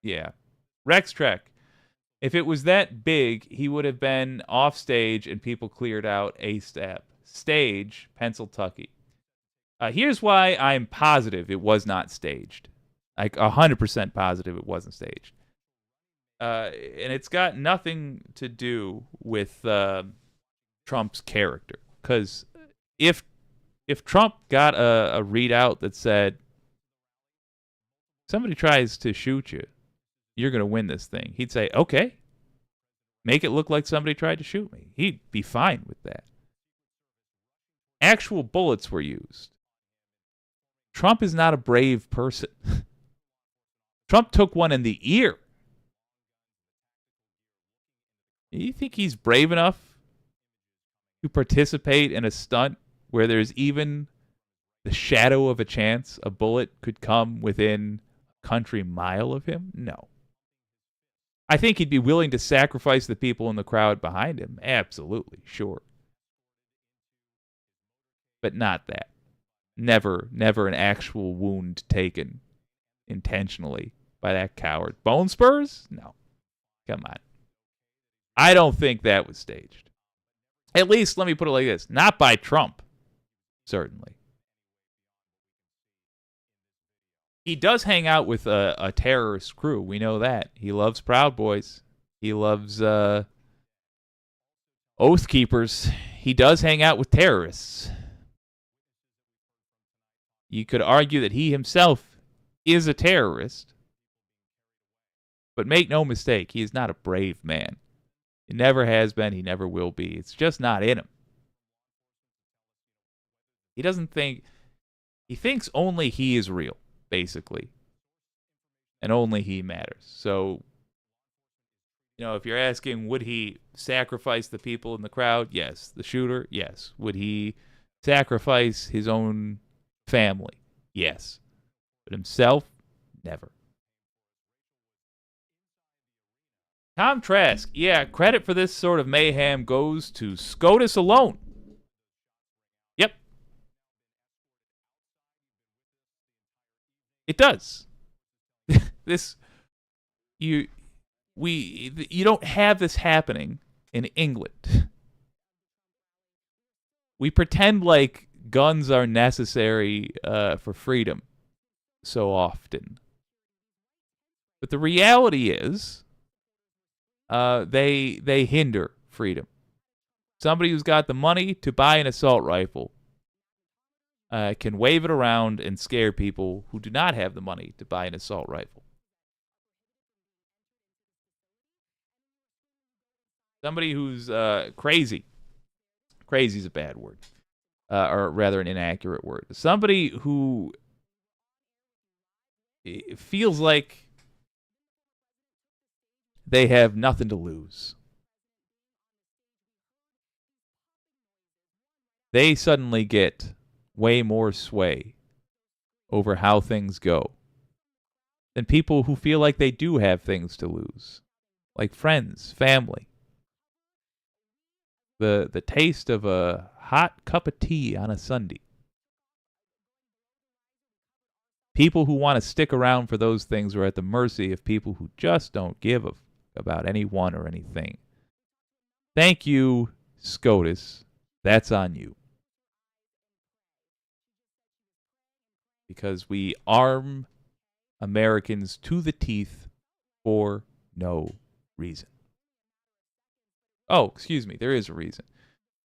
Yeah. Rex Trek. If it was that big, he would have been off stage and people cleared out ASAP. Stage, Pennsylvania. Here's why I'm positive it was not staged. Like 100% positive it wasn't staged. And it's got nothing to do with Trump's character. Because if Trump got a readout that said, somebody tries to shoot you, you're going to win this thing, he'd say, okay, make it look like somebody tried to shoot me. He'd be fine with that. Actual bullets were used. Trump is not a brave person. Trump took one in the ear. You think he's brave enough to participate in a stunt where there's even the shadow of a chance a bullet could come within a country mile of him? No. I think he'd be willing to sacrifice the people in the crowd behind him. Absolutely, sure. But not that. Never an actual wound taken intentionally by that coward. Bone spurs? No. Come on. I don't think that was staged. At least, let me put it like this. Not by Trump. Certainly. He does hang out with a terrorist crew. We know that. He loves Proud Boys. He loves Oath Keepers. He does hang out with terrorists. You could argue that he himself is a terrorist. But make no mistake, he is not a brave man. He never has been. He never will be. It's just not in him. He doesn't think... He thinks only he is real, basically. And only he matters. So, if you're asking, would he sacrifice the people in the crowd? Yes. The shooter? Yes. Would he sacrifice his own family? Yes. But himself? Never. Tom Trask, yeah, credit for this sort of mayhem goes to SCOTUS alone. Yep. It does. You don't have this happening in England. We pretend like guns are necessary for freedom so often. But the reality is, they hinder freedom. Somebody who's got the money to buy an assault rifle can wave it around and scare people who do not have the money to buy an assault rifle. Somebody who's crazy. Crazy is a bad word. Or rather an inaccurate word. Somebody who feels like they have nothing to lose. They suddenly get way more sway over how things go than people who feel like they do have things to lose, like friends, family. The taste of a hot cup of tea on a Sunday. People who want to stick around for those things are at the mercy of people who just don't give about anyone or anything. Thank you, SCOTUS. That's on you. Because we arm Americans to the teeth for no reason. Oh, excuse me, there is a reason.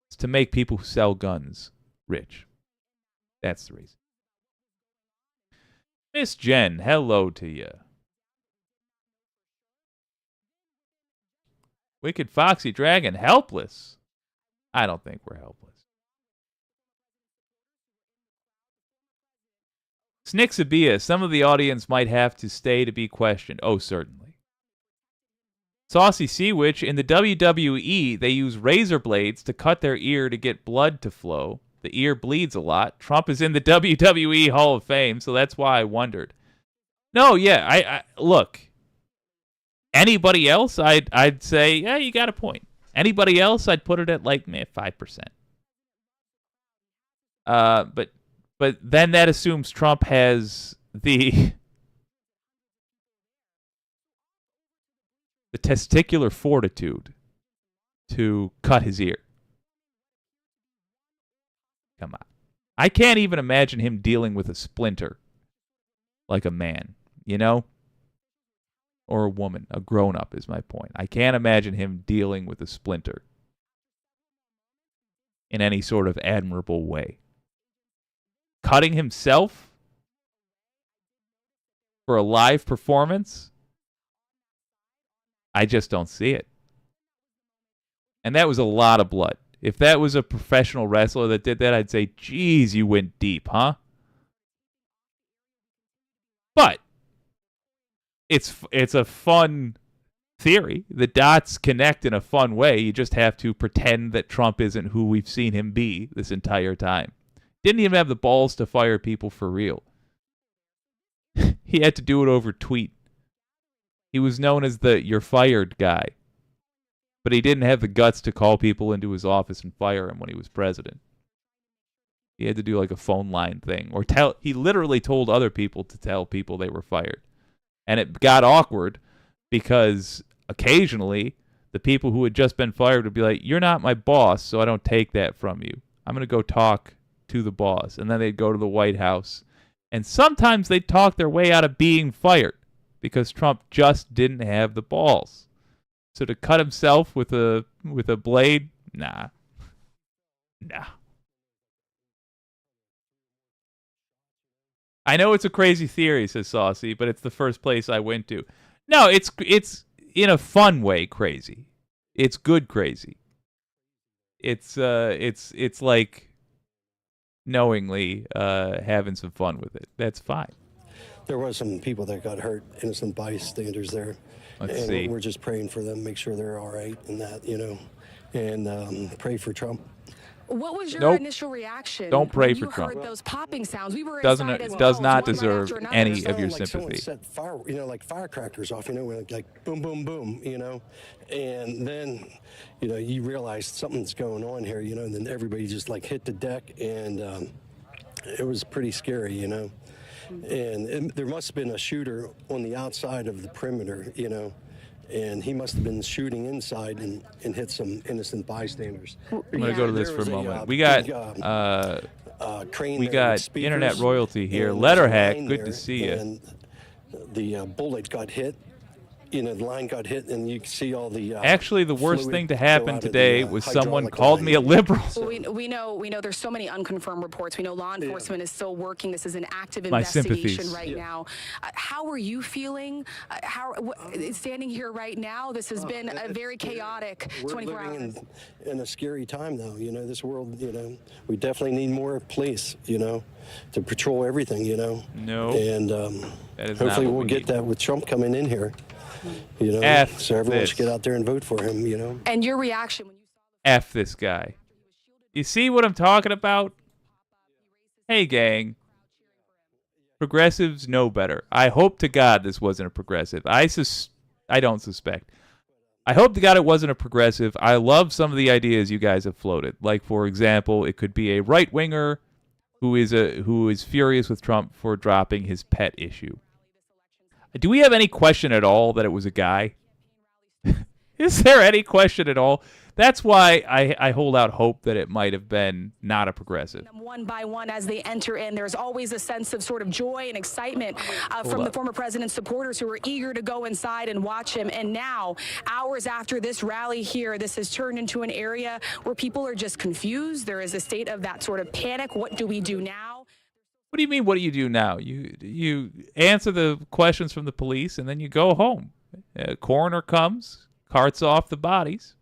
It's to make people who sell guns rich. That's the reason. Miss Jen, hello to you. Wicked Foxy Dragon, helpless. I don't think we're helpless. Snixabia, some of the audience might have to stay to be questioned. Oh, certainly. Saucy Sea Witch, in the WWE, they use razor blades to cut their ear to get blood to flow. The ear bleeds a lot. Trump is in the WWE Hall of Fame, so that's why I wondered. No, yeah, I look. Anybody else, I'd say, yeah, you got a point. Anybody else, I'd put it at like 5%. But then that assumes Trump has the testicular fortitude to cut his ear. Come on. I can't even imagine him dealing with a splinter like a man, Or a woman, a grown-up is my point. I can't imagine him dealing with a splinter in any sort of admirable way. Cutting himself for a live performance? I just don't see it. And that was a lot of blood. If that was a professional wrestler that did that, I'd say, geez, you went deep, huh? But it's a fun theory. The dots connect in a fun way. You just have to pretend that Trump isn't who we've seen him be this entire time. Didn't even have the balls to fire people for real. He had to do it over tweet. He was known as the "you're fired" guy. But he didn't have the guts to call people into his office and fire him when he was president. He had to do like a phone line thing, or he literally told other people to tell people they were fired. And it got awkward because occasionally the people who had just been fired would be like, "You're not my boss, so I don't take that from you. I'm going to go talk to the boss." And then they'd go to the White House. And sometimes they'd talk their way out of being fired because Trump just didn't have the balls. So to cut himself with a blade, nah. I know it's a crazy theory, says Saucy, but it's the first place I went to. No, it's in a fun way crazy. It's good crazy. It's like knowingly having some fun with it. That's fine. There was some people that got hurt, innocent bystanders there. Let's see. We're just praying for them, make sure they're all right and that, and pray for Trump. What was your initial reaction? Don't pray when for you Trump. Heard those popping sounds. We were does well, not deserve any of your like sympathy. Set fire, like firecrackers off, like boom, boom, boom, and then, you realize something's going on here, and then everybody just like hit the deck, and it was pretty scary, and there must have been a shooter on the outside of the perimeter, and he must have been shooting inside and hit some innocent bystanders. I'm going to go to this for a moment. We got internet royalty here. Letterhack, good to see you. And the bullet got hit. The line got hit, and you can see all the. Actually, the worst thing to happen today was someone called me a liberal. Well, we know there's so many unconfirmed reports. We know law enforcement is still working. This is an active investigation right now. How are you feeling? Standing here right now, this has been a very chaotic 24 hours. We're living in a scary time, though. This world. We definitely need more police. To patrol everything. No. And hopefully we'll get that with Trump coming in here. So everyone should get out there and vote for him, And your reaction when you saw F this guy. You see what I'm talking about? Hey, gang. Progressives know better. I hope to God this wasn't a progressive. I don't suspect. I hope to God it wasn't a progressive. I love some of the ideas you guys have floated. Like, for example, it could be a right-winger who is furious with Trump for dropping his pet issue. Do we have any question at all that it was a guy? Is there any question at all? That's why I hold out hope that it might have been not a progressive. One by one as they enter in, there's always a sense of sort of joy and excitement from the former president's supporters who are eager to go inside and watch him. And now, hours after this rally here, this has turned into an area where people are just confused. There is a state of that sort of panic. What do we do now? What do you mean, what do you do now? You answer the questions from the police, and then you go home. A coroner comes, carts off the bodies.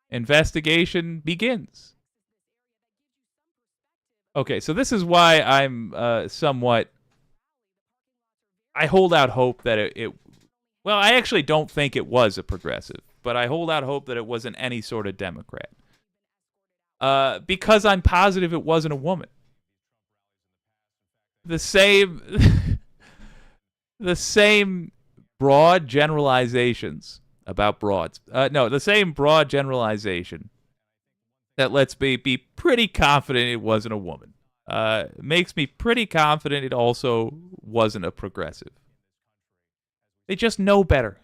Investigation begins. Okay, so this is why I'm somewhat... I hold out hope that well, I actually don't think it was a progressive, but I hold out hope that it wasn't any sort of Democrat. Because I'm positive it wasn't a woman. The same broad generalizations about broads. The same broad generalization that lets me be pretty confident it wasn't a woman. Makes me pretty confident it also wasn't a progressive. They just know better.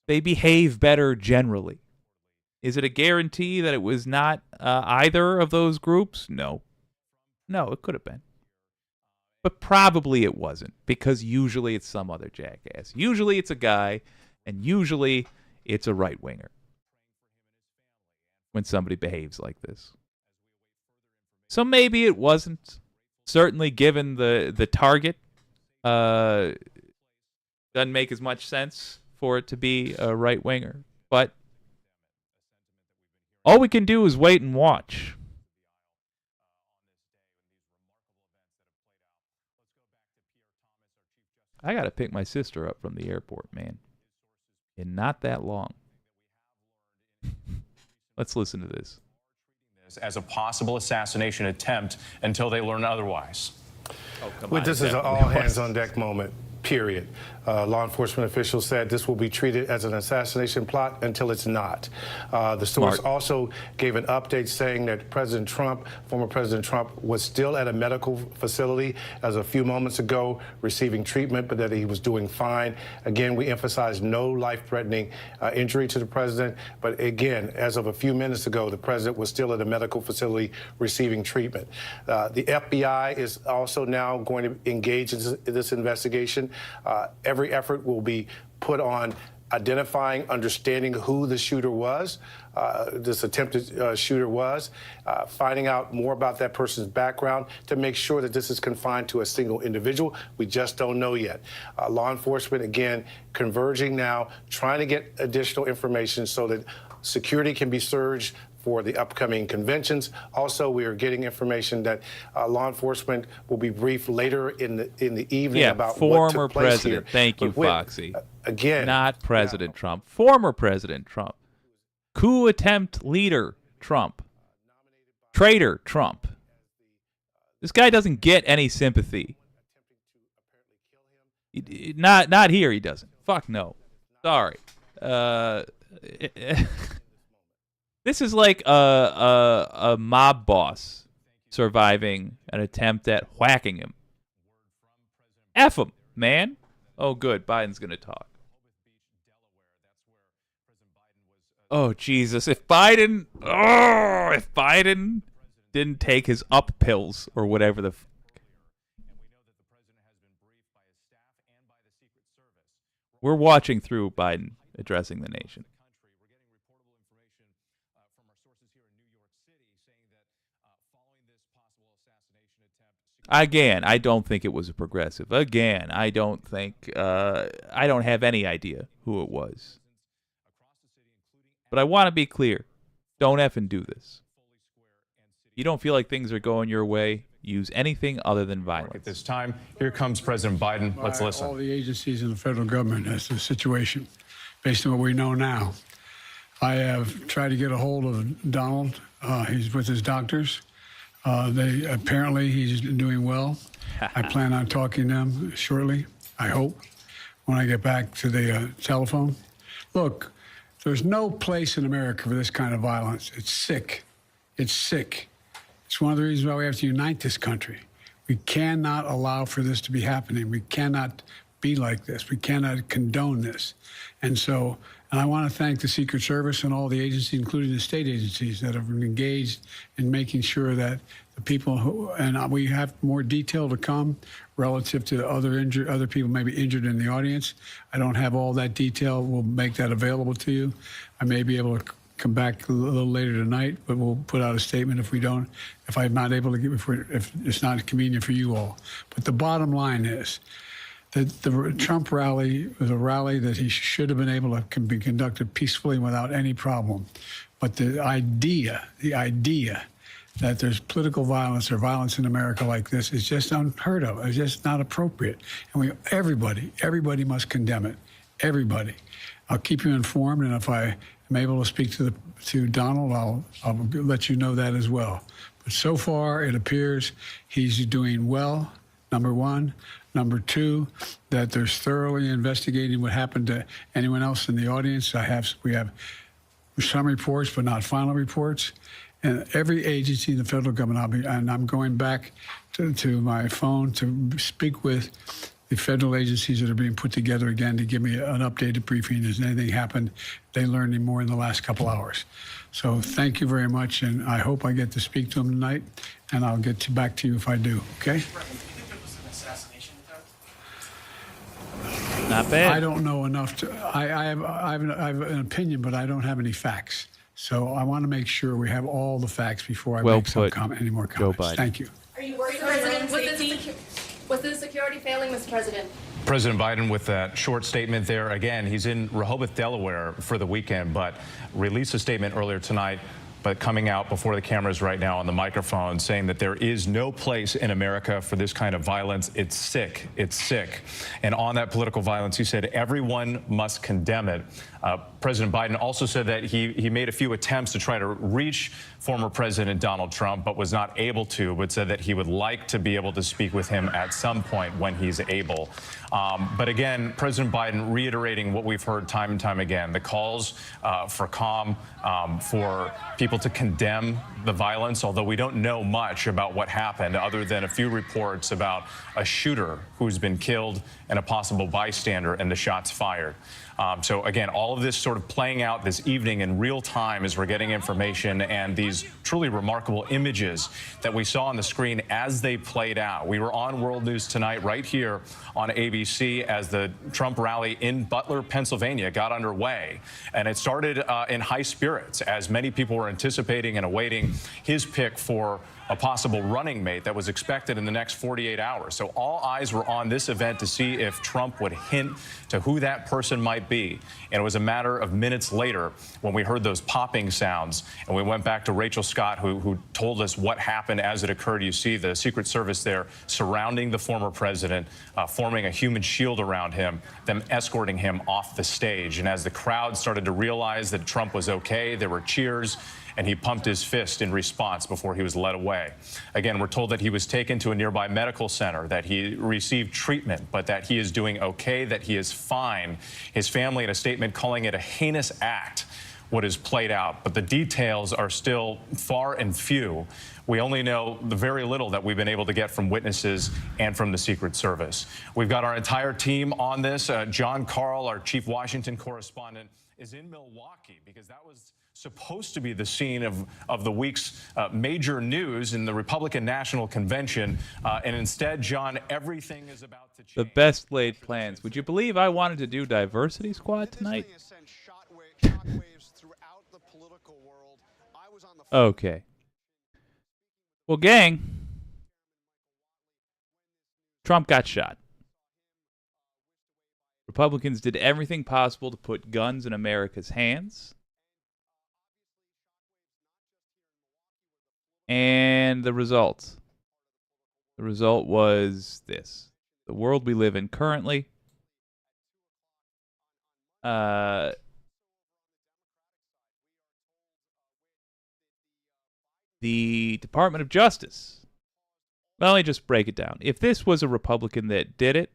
They behave better generally. Is it a guarantee that it was not either of those groups? No. No, it could have been. But probably it wasn't, because usually it's some other jackass. Usually it's a guy, and usually it's a right-winger when somebody behaves like this. So maybe it wasn't. Certainly, given the target, doesn't make as much sense for it to be a right-winger. But all we can do is wait and watch. I got to pick my sister up from the airport, man. And not that long. Let's listen to this. As a possible assassination attempt until they learn otherwise. This is an all-hands-on-deck moment. period. Law enforcement officials said this will be treated as an assassination plot until it's not. The source also gave an update saying that former President Trump, was still at a medical facility as a few moments ago receiving treatment, but that he was doing fine. Again, we emphasize no life-threatening injury to the president. But again, as of a few minutes ago, the president was still at a medical facility receiving treatment. The FBI is also now going to engage in this investigation. Every effort will be put on identifying, understanding who the shooter was, this attempted shooter was, finding out more about that person's background to make sure that this is confined to a single individual. We just don't know yet. Law enforcement, again, converging now, trying to get additional information so that security can be surged for the upcoming conventions. Also, we are getting information that law enforcement will be briefed later in the evening about what took place president. Here. Thank you, Foxy. Again, not President Trump. Former President Trump. Coup attempt leader Trump. Traitor Trump. This guy doesn't get any sympathy. Not here. He doesn't. Fuck no. Sorry. This is like a mob boss surviving an attempt at whacking him. F him, man. Oh, good. Biden's going to talk. Oh, Jesus. If Biden didn't take his up pills or whatever the we're watching through Biden addressing the nation. Again, I don't think it was a progressive. Again, I don't think, I don't have any idea who it was. But I want to be clear. Don't effing do this. You don't feel like things are going your way, use anything other than violence. At this time, here comes President Biden. Let's listen. All the agencies in the federal government as to the situation, based on what we know now. I have tried to get a hold of Donald. He's with his doctors. Apparently he's doing well. I plan on talking to him shortly, I hope, when I get back to the telephone. Look, there's no place in America for this kind of violence. It's sick. It's sick. It's one of the reasons why we have to unite this country. We cannot allow for this to be happening. We cannot be like this. We cannot condone this. And I want to thank the Secret Service and all the agencies, including the state agencies, that have engaged in making sure that the people and we have more detail to come relative to other people maybe injured in the audience. I don't have all that detail. We'll make that available to you. I may be able to come back a little later tonight, but we'll put out a statement if I'm not able to if it's not convenient for you all. But the bottom line is, the Trump rally was a rally that he should have been able to be conducted peacefully without any problem. But the idea that there's political violence or violence in America like this is just unheard of. It's just not appropriate. And everybody must condemn it. Everybody. I'll keep you informed, and if I am able to speak to Donald, I'll let you know that as well. But so far, it appears he's doing well, number one. Number two, that there's thoroughly investigating what happened to anyone else in the audience. We have some reports, but not final reports. And every agency in the federal government, I'm going back to my phone to speak with the federal agencies that are being put together again to give me an updated briefing. Has anything happened? They learned any more in the last couple hours. So thank you very much, and I hope I get to speak to them tonight, and I'll get back to you if I do, okay? Not bad. I don't know enough to. I have an opinion, but I don't have any facts. So I want to make sure we have all the facts before I make any more comments. Thank you. Are you worried about President safety? Was the security failing, Mr. President? President Biden with that short statement there. Again, he's in Rehoboth, Delaware for the weekend, but released a statement earlier tonight, but coming out before the cameras right now on the microphone saying that there is no place in America for this kind of violence. It's sick. It's sick. And on that political violence, he said everyone must condemn it. President Biden also said that he made a few attempts to try to reach former President Donald Trump, but was not able to, but said that he would like to be able to speak with him at some point when he's able. But again, President Biden reiterating what we've heard time and time again, the calls for calm, for people to condemn the violence, although we don't know much about what happened other than a few reports about a shooter who's been killed and a possible bystander and the shots fired. So again, all of this sort of playing out this evening in real time as we're getting information, and these truly remarkable images that we saw on the screen as they played out. We were on World News Tonight right here on ABC as the Trump rally in Butler, Pennsylvania got underway. And it started in high spirits as many people were anticipating and awaiting his pick for a possible running mate that was expected in the next 48 hours. So all eyes were on this event to see if Trump would hint to who that person might be. And it was a matter of minutes later when we heard those popping sounds, and we went back to Rachel Scott, who told us what happened as it occurred. You see the Secret Service there surrounding the former president, forming a human shield around him, them escorting him off the stage. And as the crowd started to realize that Trump was okay, there were cheers, and he pumped his fist in response before he was led away. Again, we're told that he was taken to a nearby medical center, that he received treatment, but that he is doing okay, that he is fine. His family in a statement calling it a heinous act, what has played out. But the details are still far and few. We only know the very little that we've been able to get from witnesses and from the Secret Service. We've got our entire team on this. John Karl, our chief Washington correspondent, is in Milwaukee because that was supposed to be the scene of the week's major news in the Republican National Convention. And instead, John, everything is about to change. The best laid plans. Would you believe I wanted to do Diversity Squad tonight? Okay. Well, gang, Trump got shot. Republicans did everything possible to put guns in America's hands. And the result. The result was this. The world we live in currently. The Department of Justice. Well, let me just break it down. If this was a Republican that did it,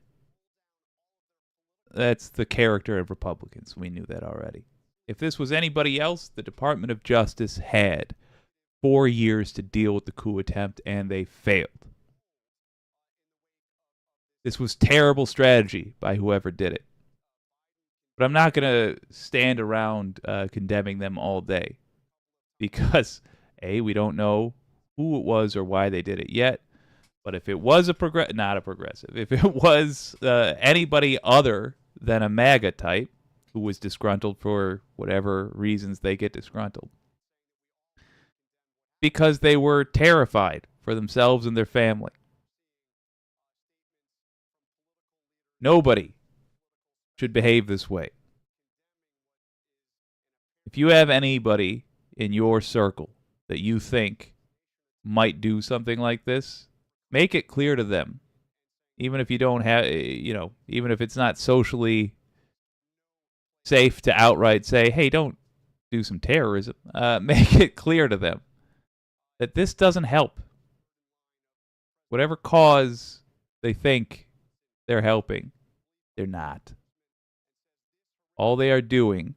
that's the character of Republicans. We knew that already. If this was anybody else, the Department of Justice had 4 years to deal with the coup attempt, and they failed. This was terrible strategy by whoever did it. But I'm not going to stand around condemning them all day. Because, A, we don't know who it was or why they did it yet. But if it was not a progressive, if it was anybody other than a MAGA type who was disgruntled for whatever reasons they get disgruntled, because they were terrified for themselves and their family. Nobody should behave this way. If you have anybody in your circle that you think might do something like this, make it clear to them. Even if you don't have, even if it's not socially safe to outright say, hey, don't do some terrorism, make it clear to them that this doesn't help. Whatever cause they think they're helping, they're not. All they are doing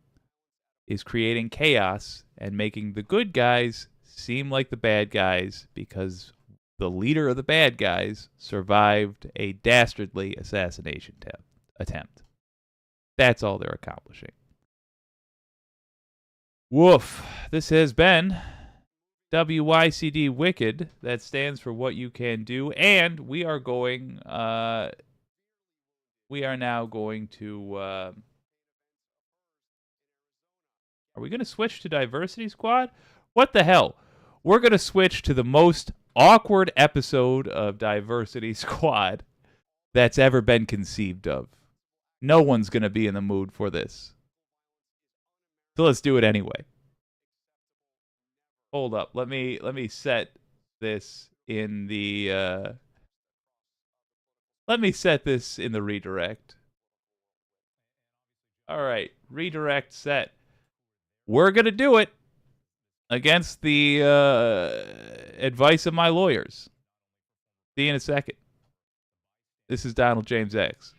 is creating chaos and making the good guys seem like the bad guys because the leader of the bad guys survived a dastardly assassination attempt. That's all they're accomplishing. Woof. This has been WYCD Wicked. That stands for What You Can Do. And we are going, we are now going to, are we going to switch to Diversity Squad? What the hell? We're going to switch to the most awkward episode of Diversity Squad that's ever been conceived of. No one's going to be in the mood for this. So let's do it anyway. Hold up. Let me set this in the let me set this in the redirect. All right. redirect set. We're going to do it against the advice of my lawyers. See you in a second. This is Donald James X.